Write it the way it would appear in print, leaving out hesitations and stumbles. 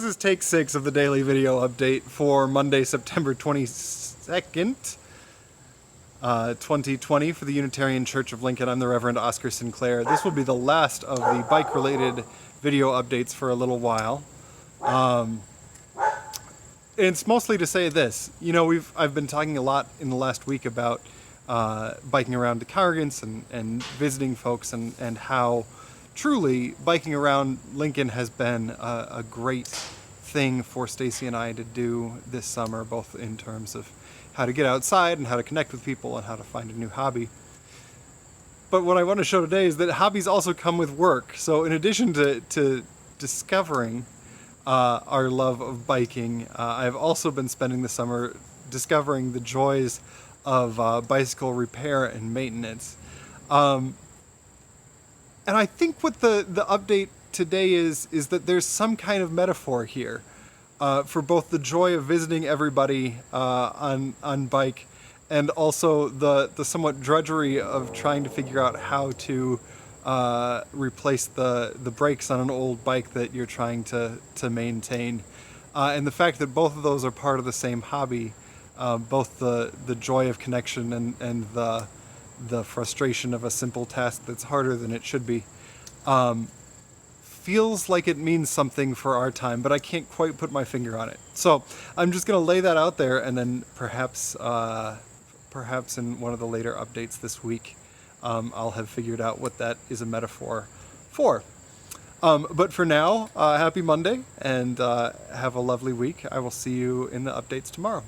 This is take 6 of the daily video update for Monday, September 22nd, 2020 for the Unitarian Church of Lincoln. I'm the Reverend Oscar Sinclair. This will be the last of the bike-related video updates for a little while. It's mostly to say this. You know, I've been talking a lot in the last week about biking around to congregants and visiting folks and how truly biking around Lincoln has been a great thing for Stacy and I to do this summer, both in terms of how to get outside and how to connect with people and how to find a new hobby. But what I want to show today is that hobbies also come with work. So in addition to discovering our love of biking, I've also been spending the summer discovering the joys of bicycle repair and maintenance. And I think what the update today is that there's some kind of metaphor here for both the joy of visiting everybody on bike and also the somewhat drudgery of trying to figure out how to replace the brakes on an old bike that you're trying to maintain. And the fact that both of those are part of the same hobby, both the joy of connection and the frustration of a simple task that's harder than it should be, feels like it means something for our time, but I can't quite put my finger on it. So I'm just going to lay that out there, and then perhaps in one of the later updates this week, I'll have figured out what that is a metaphor for. But for now, happy Monday, and have a lovely week. I will see you in the updates tomorrow.